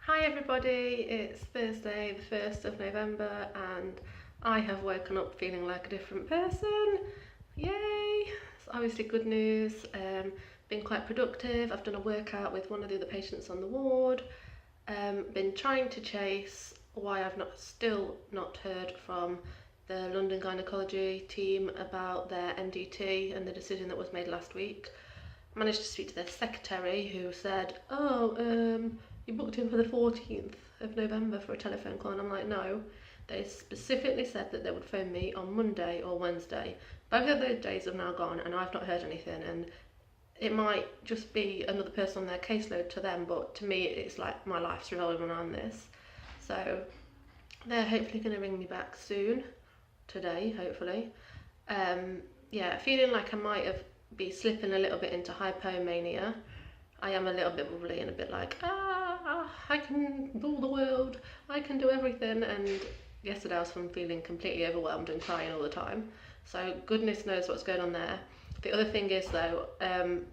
Hi everybody, it's Thursday the 1st of November and I have woken up feeling like a different person. Yay! It's obviously good news. Been quite productive. I've done a workout with one of the other patients on the ward. Been trying to chase why I've still not heard from the London Gynecology team about their MDT and the decision that was made last week. Managed to speak to their secretary who said, you booked in for the 14th of November for a telephone call, and I'm like, no. They specifically said that they would phone me on Monday or Wednesday. Both of those days have now gone and I've not heard anything, and it might just be another person on their caseload to them, but to me it's like my life's revolving around this. So they're hopefully going to ring me back soon, today hopefully. Yeah, feeling like I might be slipping a little bit into hypomania. I am a little bit bubbly and a bit like, I can rule the world, I can do everything, and yesterday I was feeling completely overwhelmed and crying all the time. So goodness knows what's going on there. The other thing is though,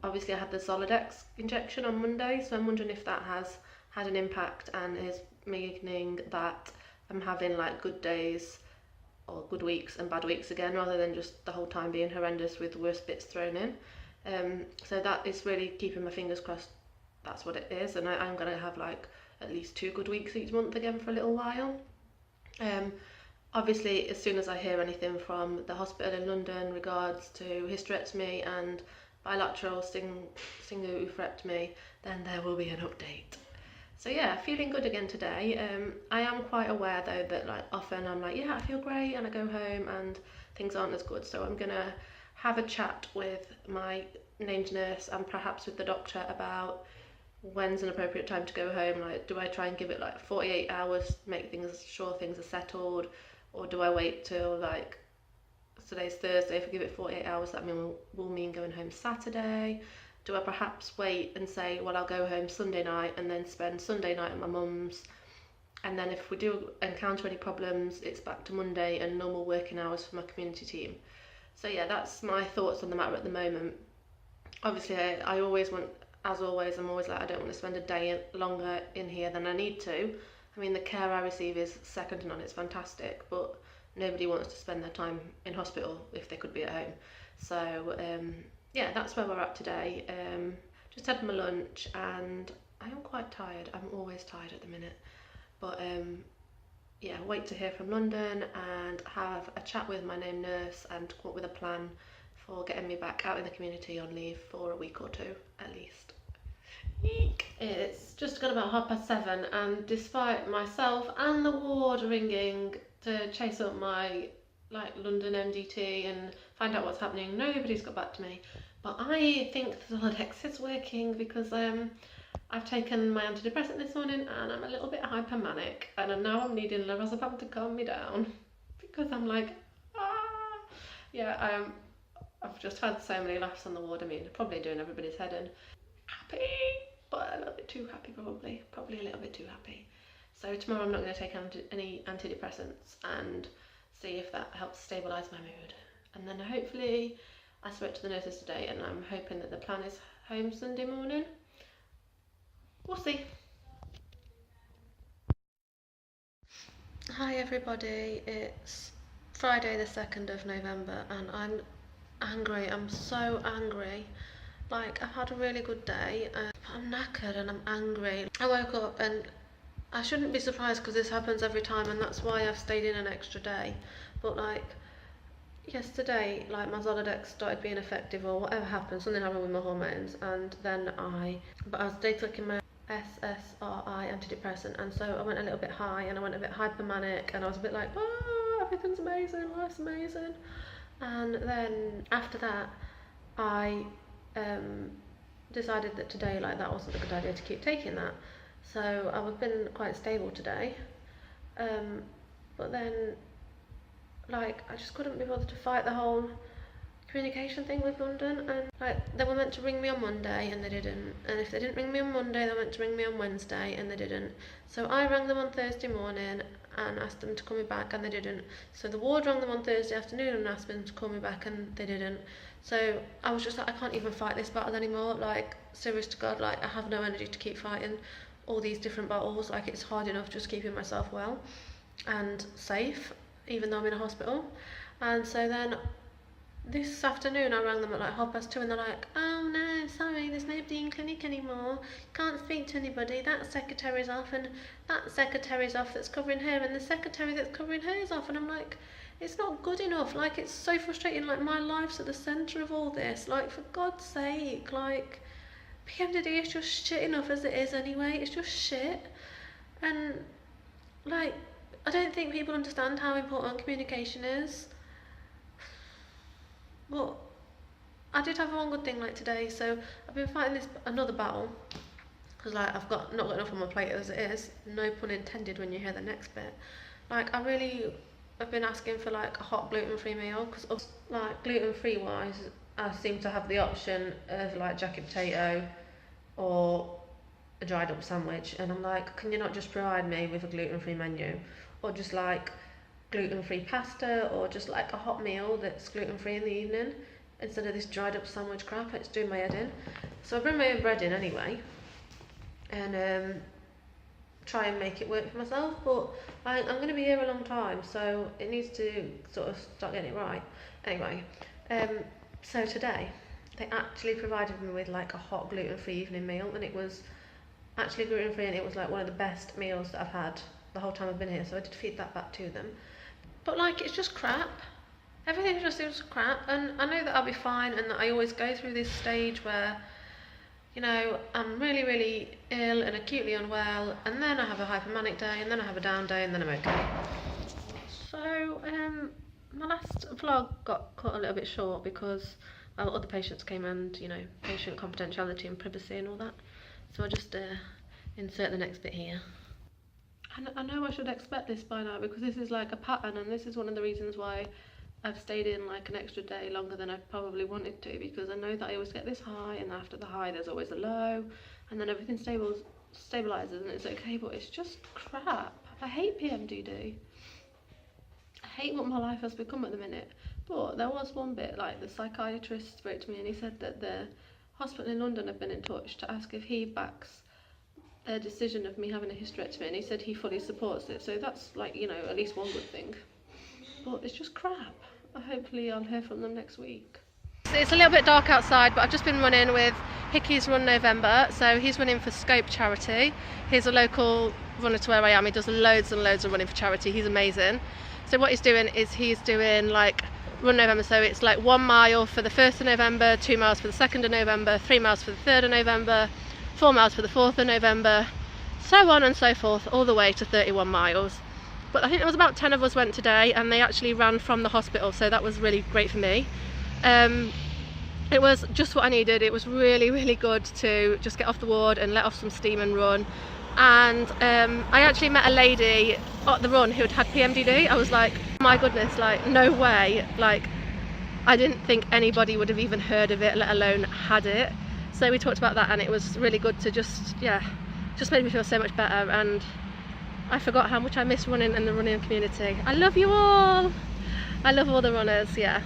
obviously I had the Zoladex injection on Monday, so I'm wondering if that has had an impact and is meaning that I'm having like good days or good weeks and bad weeks again, rather than just the whole time being horrendous with worse bits thrown in. So that is really keeping my fingers crossed that's what it is, and I'm going to have like at least 2 good weeks each month again for a little while. Obviously as soon as I hear anything from the hospital in London regards to hysterectomy and bilateral synguefrectomy, then there will be an update. So yeah, feeling good again today. I am quite aware though that like often I'm like, yeah, I feel great, and I go home and things aren't as good. So I'm gonna have a chat with my named nurse and perhaps with the doctor about when's an appropriate time to go home. Like, do I try and give it like 48 hours to make sure things are settled, or do I wait till like today's Thursday? If I give it 48 hours, that will mean going home Saturday. Do I perhaps wait and say, well, I'll go home Sunday night and then spend Sunday night at my mum's, and then if we do encounter any problems, it's back to Monday and normal working hours for my community team. So yeah, that's my thoughts on the matter at the moment. Obviously I always want, as always, I'm always like, I don't want to spend a day longer in here than I need to. I mean, the care I receive is second to none, it's fantastic, but nobody wants to spend their time in hospital if they could be at home. So yeah, that's where we're at today. Just had my lunch and I am quite tired. I'm always tired at the minute, but yeah, wait to hear from London and have a chat with my named nurse and come up with a plan for getting me back out in the community on leave for a week or 2 at least. Eek. It's just got about 7:30, and despite myself and the ward ringing to chase up my London MDT and find out what's happening, nobody's got back to me. But I think the Zoladex is working because I've taken my antidepressant this morning and I'm a little bit hypomanic, and now I'm needing lorazepam to calm me down because I'm like, yeah, I've just had so many laughs on the ward. I mean, probably doing everybody's head in. Happy, but a little bit too happy probably a little bit too happy. So tomorrow I'm not going to take any antidepressants and see if that helps stabilise my mood. And then hopefully, I spoke to the nurses today and I'm hoping that the plan is home Sunday morning. We'll see. Hi everybody, it's Friday the 2nd of November and I'm angry. I'm so angry. Like, I've had a really good day and I'm knackered and I'm angry. I woke up and I shouldn't be surprised because this happens every time, and that's why I've stayed in an extra day. But like yesterday, like my Zoladex started being effective or whatever happened, something happened with my hormones, and then I was taking my SSRI antidepressant, and so I went a little bit high and I went a bit hypomanic and I was a bit like, everything's amazing, life's amazing. And then after that I decided that today that wasn't a good idea to keep taking that, so I've been quite stable today, but then I just couldn't be bothered to fight the whole communication thing with London, and they were meant to ring me on Monday and they didn't, and if they didn't ring me on Monday they were meant to ring me on Wednesday and they didn't. So I rang them on Thursday morning and asked them to call me back and they didn't. So the ward rang them on Thursday afternoon and asked them to call me back and they didn't. So I was just like, I can't even fight this battle anymore, serious to God, I have no energy to keep fighting. all these different bottles. Like, it's hard enough just keeping myself well and safe, even though I'm in a hospital. And so then this afternoon I rang them at like 2:30 and they're like, oh no, sorry, there's nobody in clinic anymore, can't speak to anybody, that secretary's off, and that secretary's off that's covering her, and the secretary that's covering her is off. And I'm like, it's not good enough. Like, it's so frustrating. Like, my life's at the centre of all this. Like, for God's sake, like, PMDD is just shit enough as it is anyway. It's just shit. And like, I don't think people understand how important communication is. But I did have one good thing like today. So I've been fighting another battle, because like I've not got enough on my plate as it is. No pun intended when you hear the next bit. Like, I've been asking for like a hot gluten-free meal, because like gluten-free wise, I seem to have the option of like jacket potato or a dried up sandwich, and I'm like, can you not just provide me with a gluten-free menu, or just like gluten-free pasta, or just like a hot meal that's gluten-free in the evening, instead of this dried up sandwich crap? It's doing my head in. So I bring my own bread in anyway, and try and make it work for myself. But I'm going to be here a long time, so it needs to sort of start getting it right. Anyway, so today they actually provided me with like a hot gluten-free evening meal, and it was actually gluten-free, and it was like one of the best meals that I've had the whole time I've been here. So I did feed that back to them. But like, it's just crap. Everything just seems crap, and I know that I'll be fine, and that I always go through this stage where, you know, I'm really, really ill and acutely unwell, and then I have a hypomanic day, and then I have a down day, and then I'm okay. So my last vlog got cut a little bit short because other patients came, and, you know, patient confidentiality and privacy and all that. So I'll just insert the next bit here. And I know I should expect this by now, because this is like a pattern, and this is one of the reasons why I've stayed in like an extra day longer than I probably wanted to, because I know that I always get this high, and after the high there's always a low, and then everything stabilizes and it's okay. But it's just crap. I hate PMDD. I hate what my life has become at the minute. But there was one bit, like the psychiatrist spoke to me, and he said that the hospital in London have been in touch to ask if he backs their decision of me having a hysterectomy, and he said he fully supports it. So that's like, you know, at least one good thing. But it's just crap. Hopefully I'll hear from them next week. It's a little bit dark outside, but I've just been running with Hickey's Run November. So he's running for Scope charity. He's a local runner to where I am. He does loads and loads of running for charity. He's amazing. So what he's doing is he's doing like Run November. So it's like 1 mile for the 1st of November, 2 miles for the 2nd of November, 3 miles for the 3rd of November, 4 miles for the 4th of November, so on and so forth, all the way to 31 miles. But I think there was about 10 of us went today, and they actually ran from the hospital, so that was really great for me. It was just what I needed. It was really, really good to just get off the ward and let off some steam and run. And I actually met a lady at the run who had PMDD. I was like, oh my goodness, like, no way. Like, I didn't think anybody would have even heard of it, let alone had it. So we talked about that, and it was really good to just made me feel so much better. And I forgot how much I miss running and the running community. I love you all. I love all the runners. Yeah,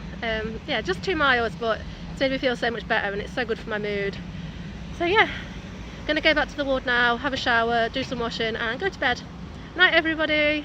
just 2 miles, but it's made me feel so much better, and it's so good for my mood. So yeah, gonna go back to the ward now, have a shower, do some washing, and go to bed. Night, everybody.